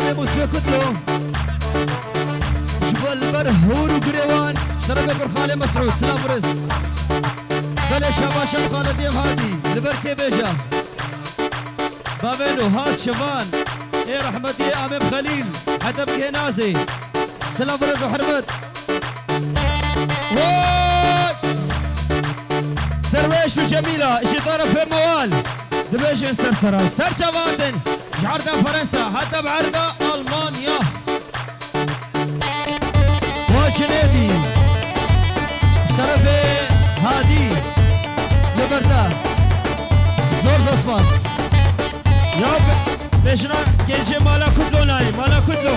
جامع موسى كتلو جبل برهور وقريوان شرب برخالي مسعود سلام ورزق بلا شباشا خالد يم هادي لبركي بيجا بابينو هات شبان ايه رحمتي امام خليل حتى بكينازي سلام ورزق وحرمت درويش وجميلة شطارة في الموال دبيش سرسرة سرشة باردن عرضة فرنسا حتى بعرضة ألمانيا وشنيدي اشترفي هادي لبرتا زور سباس ياب بيشنا كيجي مالا كدلو ناي مالا كدلو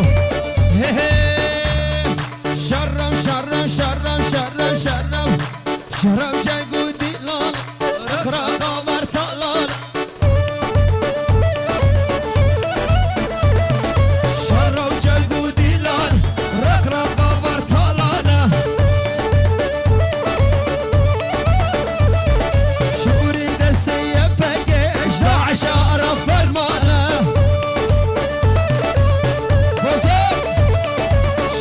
هي هي شرم شرم شرم شرم شرم شرم جاي ديلان رقرا قمر طلال شرم جاي ديلان رقرا قمر طلال شوري دسي بكيش عشارة فرمانة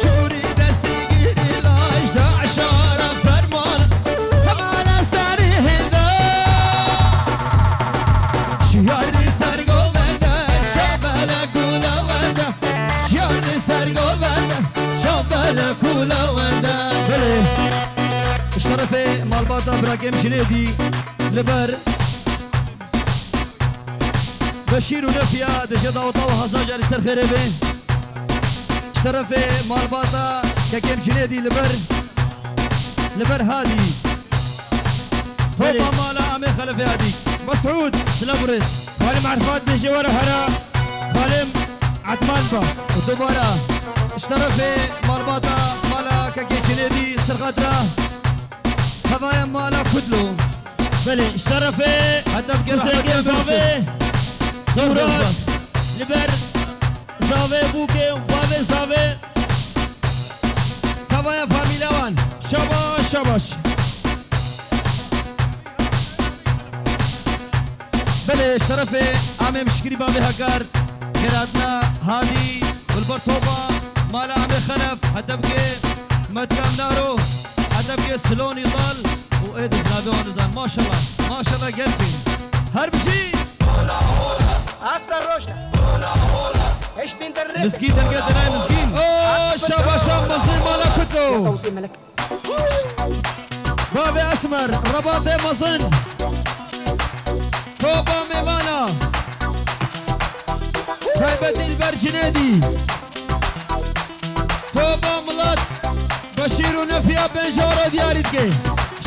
شوري دسي قيري لاش عشارة فرمانة كمان ساري هدا شياري سرقو بدا شابلا كولا ودا شياري سرقو بدا شابلا كولا ودا اشترفي مالباطا براكيم جنيدي لبر بشير ونفيا دجدا وطاو هزاجر سر خريبين اشترفي مالباطا كاكيم جنيدي لبر هادي توبا مالا امي خلفي هادي مسعود سلاموريس خالم عرفات بيجي ورا هرا خالم عثمان با ودوبارا اشترفي مالباطا مالا كاكيم جنيدي سرغدرا هوايا مالا كدلو بلي اشترفي حتى بكسر صافي زورات لبر صافي بوكي وبابي صافي هوايا فاميليا وان شباش شباش بلي اشترفي عمي مشكري بابي هكار كراتنا هادي والبرطوبة مالا عمي خلف حتى بكي متكام نارو حتى بكي سلوني ضل وايد زنادون زان ما شاء الله ما شاء الله قلبي هربشي أصلا روشنا إيش بندرب مسكين تلقى دناي مسكين اوه شابا شاب مصري مالا كتلو توصي ملك بابي اسمر رباطي مصن توبا ميمانا خيبة البرجنيدي توبا ملات بشير ونفيا بنجارة ديارتكي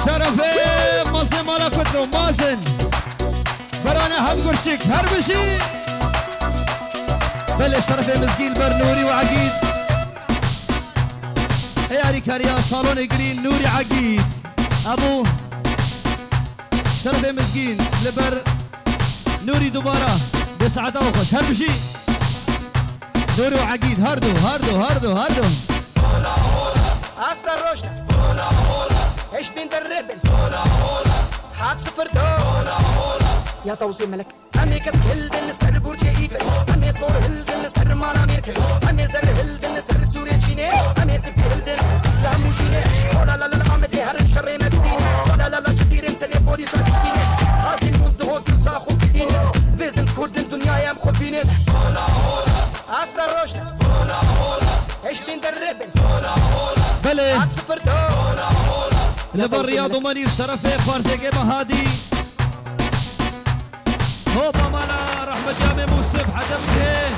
شرفي مصري مالا كتلو مازن برانا هب قرشك هربشي بل شرفي مسكين بر نوري وعقيد يا ريكاريا صالون جرين نوري عقيد ابو شرفي مسكين لبر نوري دوباره بسعد اوخش هربشي نوري وعقيد هردو هردو هردو هردو أصلا روشنا إيش بندرب حاب صفرتو يا توصي ملك أمي كس هلدن سر برج إيفل أمي صور هلدن سر مالا ميركل أمي زر هلدن سر سوريا تشيني أمي سبي هلدن لا موشيني ولا لا لا أمدي هرن شر مديني ولا لا لا كثير سر بوليس تشتيني عارفين مد هو كل ساخو بديني فيزن كرد الدنيا يا مخبيني أصلا روشنا إيش بندرب بلي صفرتو لبر رياض ومنير شرفي فارزقي مهادي هوبا مالا رحمة جامع موسف حتى بكي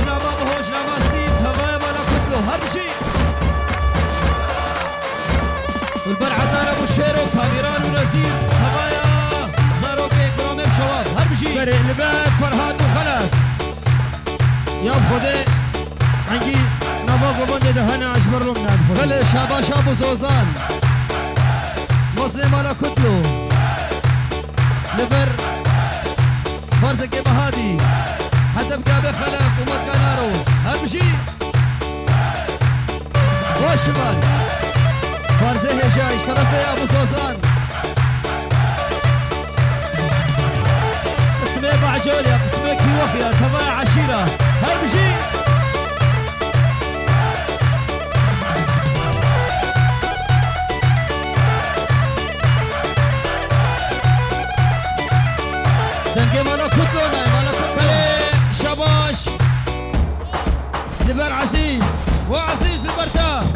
جنابا بهو جنابا ستيف هوايا مالا كتلو هربشي والبر عدار ابو شيرو كاميران ونزير هوايا زاروكي كرامي بشواب هربشي بري لباك فرهاد وخلف يا بخدي عنجي نفاق وبندي دهنا اجبر لهم نادفو بلي شابا شابو زوزان مصلي مالا كتلو لبر فرزك مهادي حتى بقابي خلف ومكانارو همشي وشمال فرزه جاي اشترف يا ابو سوسان اسمي بعجوليا اسمي كيوخيا تبع عشيره لبر عزيز وعزيز البرتا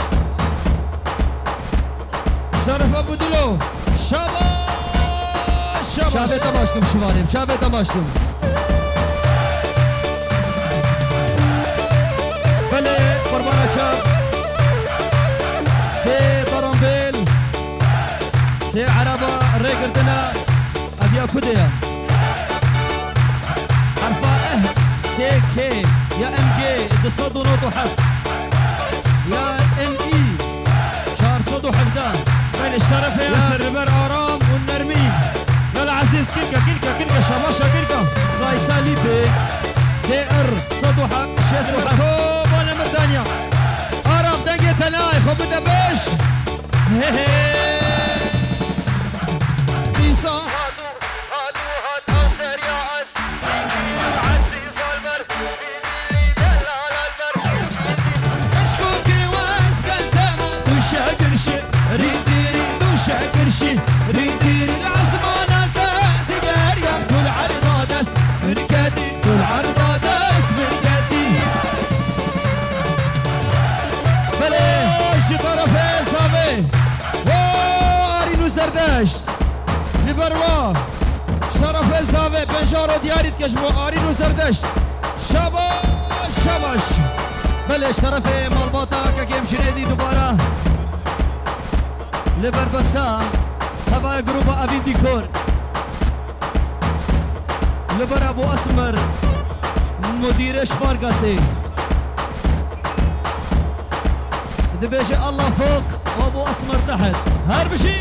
شرف ابو دلو شاباش شاباش شابه تماشتم شوالیم شابه تماشتم بله قربان شاب سي طرمبيل سي عربة ريقردنا ابيا كوديا حرفا سي كي يا ام جي دصدو نوتو حق يا ام اي شهر صدو حقدان بين الشرف يا الرمر ارام والنرمين يا العزيز كلكا شماشة كلكا رايسا ليبي دي ار صدو حق شيسو حق وانا مردانيا ارام تنجي تناي خو بدا بش هي هي بيسا ريدير العزمانة تقار يا كل عرضة دس بركاتي كل عرضة دس بركاتي بلاش طرفي صافي وارينو سرداش لبروا شرفي صافي بنجارو دياري تكشمو ارينو سرداش شاباش شاباش بله طرف مالباتا كاكيم شنيدي دوباره لبر بسام تبع جروب ابي ديكور لبر ابو اسمر مدير شباركاسي دبيجي الله فوق وابو اسمر تحت هربشي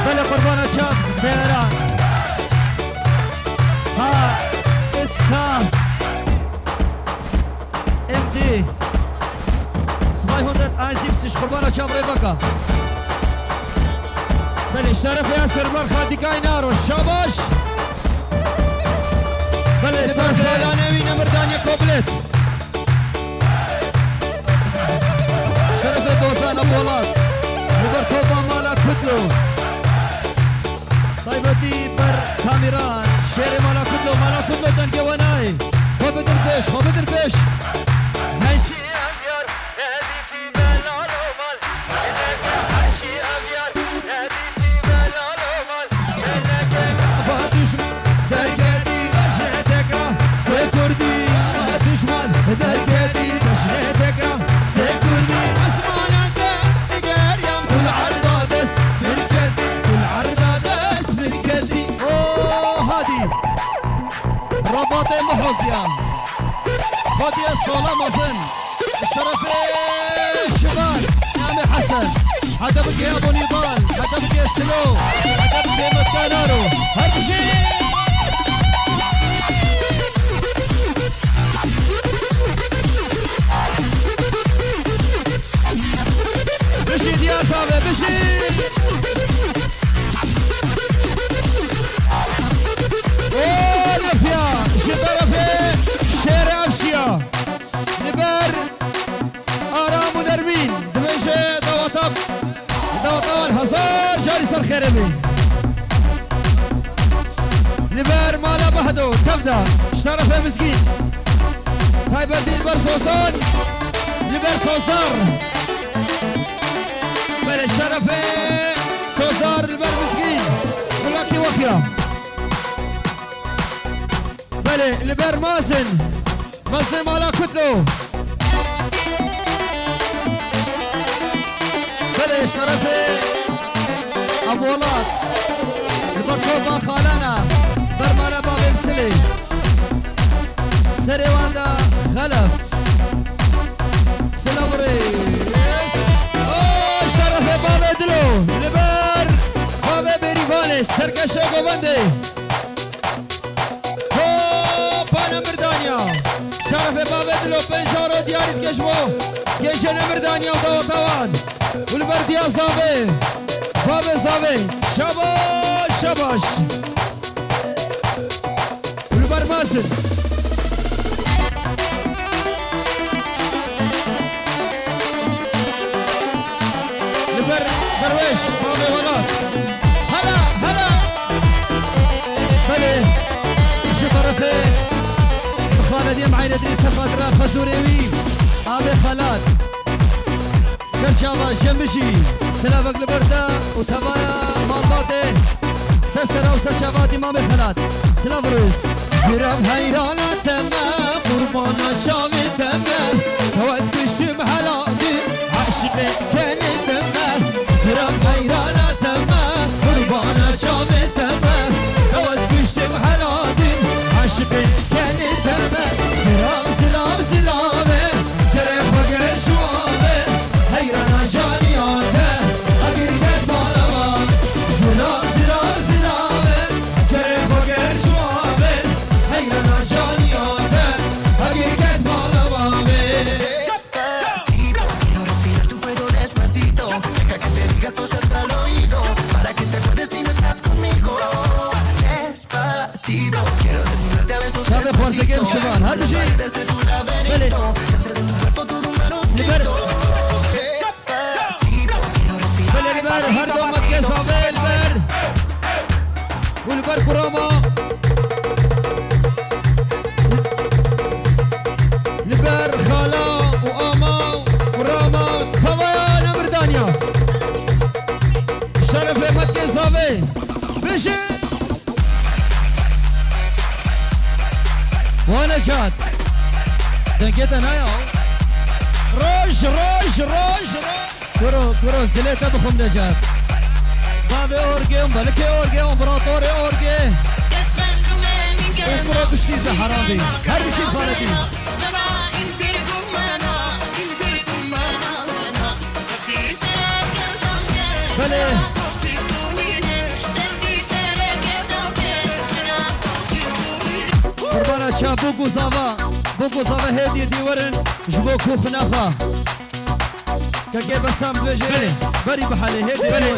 بلا قربانة شاف سيران ها اسكا ام دي 271 قربانة شاف ريبكا بل اشترف ياسر مرخى ديكاي نارو شاباش بل اشترف يا نوين مردانيا كوبلت شرف بوزان ابولات لبرتوبا مالا كتلو طيبتي بر كاميران شيري مالا كتلو دنجي وناي خبد البيش هنشي أبيار نادي في ملال ومال هنشي أبيار نادي في ملال ومال فاتش درجتي بشرتك سكردي دشمن درجتي بشرتك سكردي اسمانك تقار يم كل عرضة دس بالكدي كل عرضة دس بالكدي اوه هادي رباطي محوك يا فادي الصولة مازن الشرفي الشمال نامي حسن حتى بقي ابو نضال حتى بقي السلو حتى بقي مكانارو هربشي بشي يا صاحبي بشي ونفيا شطرفي شارع افشيا نبر ارام ونرمين دمشق دوطان هزار جاري سر خيرمي نبر مالا بهدو تبدا شطرفي مسكين تايبردي البر صوصان نبر صوصار بل الشرفي صوصار البر مسكين بلاكي وخيا بله لبر مازن مالا كتلو بله شرفي ابولات البركوبا خالانا برمالا بابي مسلي سريواندا خلف سلابريس اوه شرفي بابي دلو لبر بابي بريفانس سركشة قوبندي مردانيا شرف بابا دلو بنجارو دياري تكشمو جيشن مردانيا ودوطوان والبرديا صافي بابا صافي شاباش والبر ماسن البر درويش مامي ولاد هلا هلا بلي شو طرفي خالد معين ادريس خضراء خزوريوي ابي خالد سرجاوا جنبشي سلافك لبردا وتبايا مالباتي سرسرا وسرجاوا دي مامي خالد سلافروس زرم هيرانا تمام قربانا شامي تمام هواس كشم هلادي عاشق كان تمام زرم هيرانا تمام قربانا شامي تمام هواس كشم هلادي عاشق كان تمام زرام زرام زرامي جري فقر شوامي هيرانا جانياته اقر قد بالما زرام زرام زرامي جري فقر شوامي هيرانا جانياته اقر قد بالما Despacito, quiero respirar tu cuello despacito. Deja que te diga cosas al oído, para que te acuerdes si no estás conmigo. Despacito, quiero desnudarte a besos هذا فرصة جيم despacito. شبان هذا شيء Desde tu laberinto, hacer de tu cuerpo todo un manuscrito. Despacito, quiero respirar. بل البر هردو مكة صابي البر والبر كراما البر خالا وآما وراما فضيان بردانيا شرف مكة صابي بشي وانا شاد دنقيت انا يا روش روش روش كروس دليتا بخم نجات بابي اورجي وملكي اورجي وامبراطوري اورجي وكرو بشتيزة حرامي هر بشي خالتي بلي قربانا تشا بوكو صافا هدي ديورن جبوكو خناخا كاكي بسام بيجي بري بحالي هدي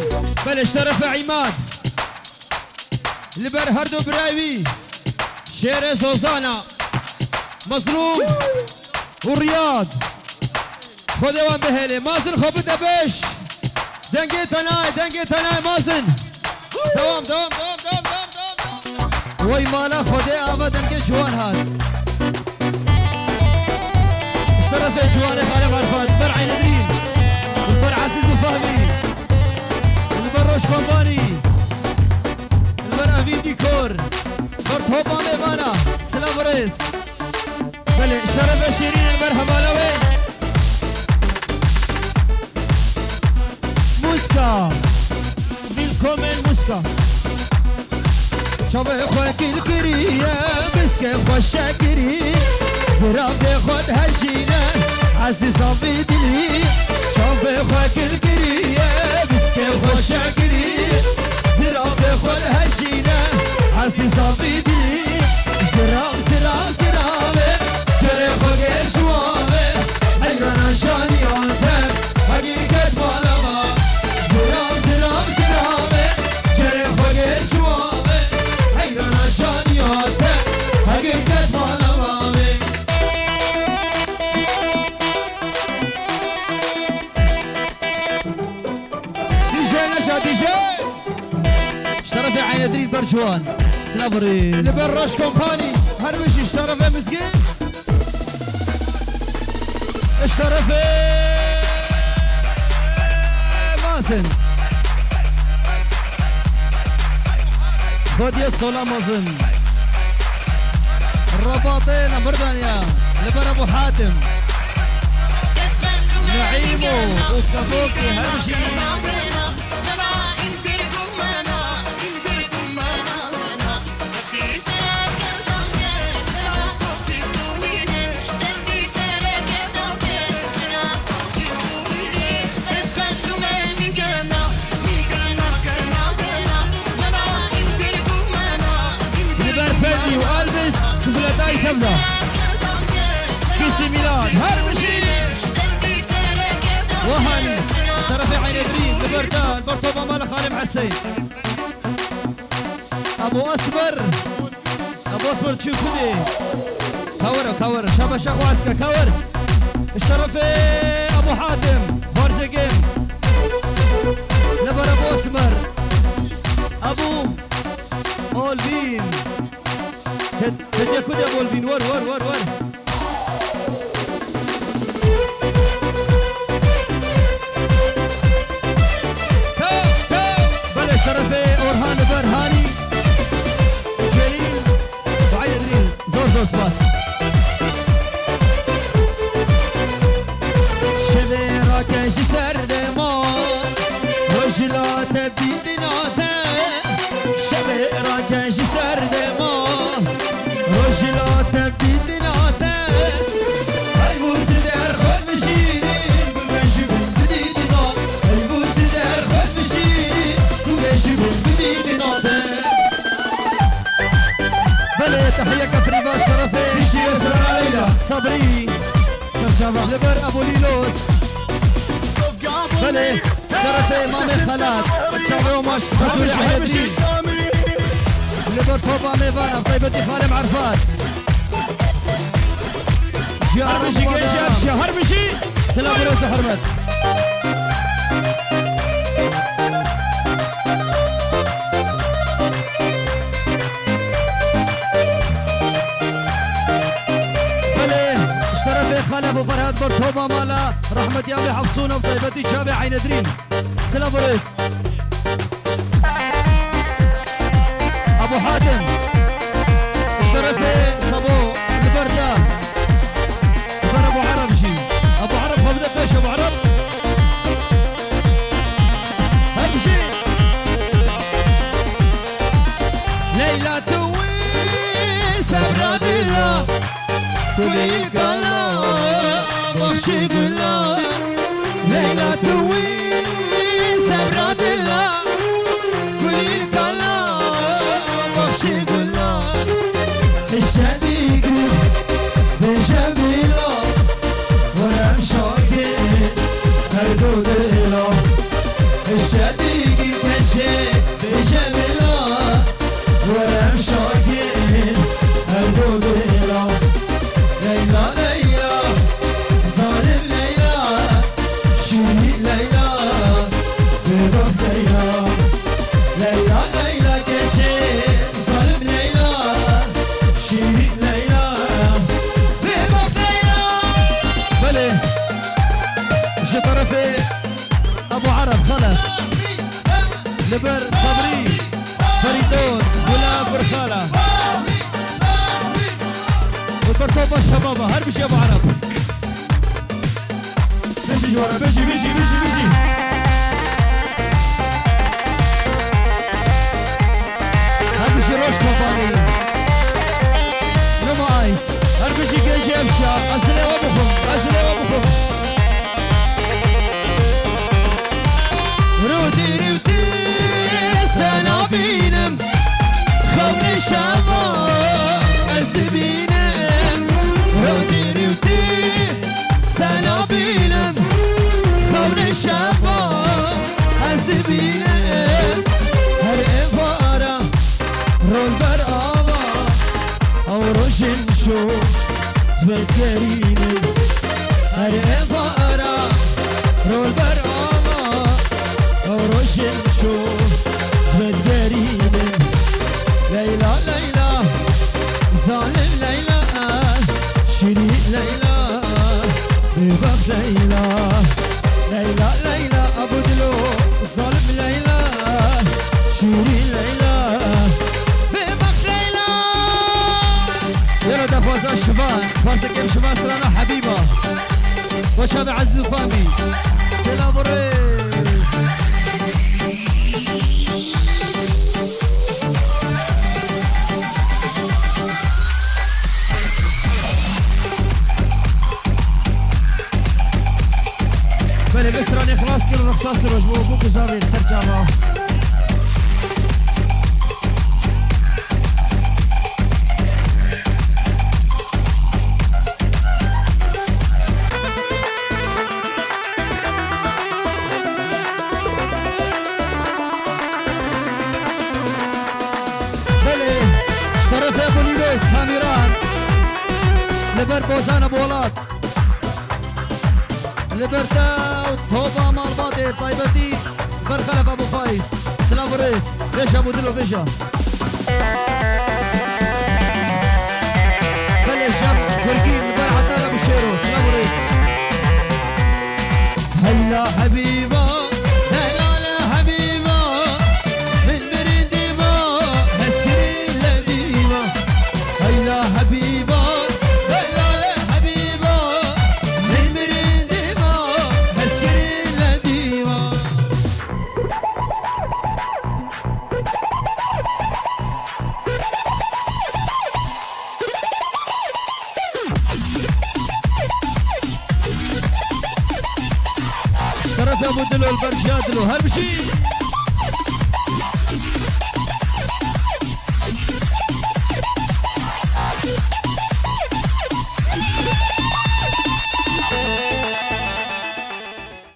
بلي شرف عماد لبر هردو برايوي شير زوزانا مظلوم والرياض خذوان بهلي مازن خبت بيش دنقيت انا مازن دوام وي مالا خذي ابا دنقي جوان هاد اشترف جواني خالف عرفات بر عين دريم البر عزيز وفهمي البر روش كومباني البر افي ديكور بر توبا ميفانا سلام ريس بلي شرف شيرين البر هبالوي موسكا بالكومل موسكا شبه خوك الكريه مسك خوش كريه زراب خود هشينه عزيز صافي دلي شبه خوك الكريه مسك خوش كريه زراب خود هشينه عزيز صافي دلي زراب جري خوك شوامه حيرانا شانياته حقيقة بالما زراب جري خوك شوامه حيرانا شانياته حقيقة بالما دي جي اشترف عين دريل برجوان سلابري لبراش كومباني هربشي اشترف مسكين اشترف مازن خد يا صولا مازن الرباطين بردانيا لبر ابو حاتم نعيمو وكفوكي هربشي فدي والبس كفلتاي كامله كيسي ميلان هربشي وهن اشترف عين دريم لبردان برطوبه مال خالد حسين ابو اسمر تشوف كذي كور شابا شخواسكا كور اشترف ابو حاتم خورزقيم اسمر ابو اولبين كد يكود يا ابو اولبين ور ور ور ور بلش طرفي اورهان برهاني جليل وعين دريل زور زور سباس شبيرك سرد ما وجلا تبدي دناته شبيرك سرد ما وجلا تبدي دناته هاي بوسدر خد مشيني بمشي بدي دنات هاي بوسدر خد مشيني بمشي بدي دناته بلي تحية كفريبا شرفي بشي يسرى ليلى صبري سرجابا لبر ابو ليلوس بلي شرفي مامي خلات تشاوي ومش مسؤولي حياتي لبر طوبا ميفانا طيبتي خالم عرفات هربشي جيش هربشي سلام عليكم حرمت خلف وفرهاد برطوبة مالا رحمة يامي حفصونا وطيبتي شابي عين درين سلام بوريس ابو حاتم اشترفي صبو البردة وفر ابو عرب شي ابو عرب خبدة فيش ابو عرب همشي ليلى توي سبراد الله كل الكلام ماشي بالله ليلى توي سبرات الله كل الكلام ماشي بالله الشديد بجميله وانا مشاكل هردود له الشديد بجميله وانا مشاكل هردود له ليلى ليلى ظالم ليلى شريك ليلى بضف ليلى ليلى ليلى كشيء ظالم ليلى شريك ليلى بضف ليلى بلي شي طرفي ابو عرب خلف لبر صبري فريدون غلام برخاله وبرطوبة الشبابة هربش يا ابو عرب بيجي ورا بيجي هربش روش كوباني نما ايس هربش جيجي افشا اسلي وابوكم رودي سنابينم خمر شباب الزبينم رودي سنابينم خمر شباب الزبينم هر افارة رول بر آوا او روشن شو زبدرينم هر افارة رول بر آوا او روشن شو زبدرينم ليلى ليلى ظالم ليلى شريك ليلى ببخ ليلى ليلى ليلى ابو دلو ظالم ليلى شريك ليلى ببخ ليلى يلا دفوز الشبان فارسة كيف شبان سلانا حبيبة وشابي عزو فامي سلام ريس بله بستراني خلاص كل رخصاص رجبو بوكو زاوير سرجابا بله اشترف ابو ليلوس كاميران لبر بوزان بولات لبرتا وطوبة مالباتي طيبتي برخلف ابو فايز سلام ريس بيجا ابو دلو بيجا بلش جنب تركي مدار عطار ابو شيرو سلام ريس هلا حبيبه لا لا لا حبيبه من مرندبه هسكري لديبه هلا حبيبه لا لا لا حبيبه من مرندبه هسكري لديبه شرف يا ابو دلو البرشادلو هربشي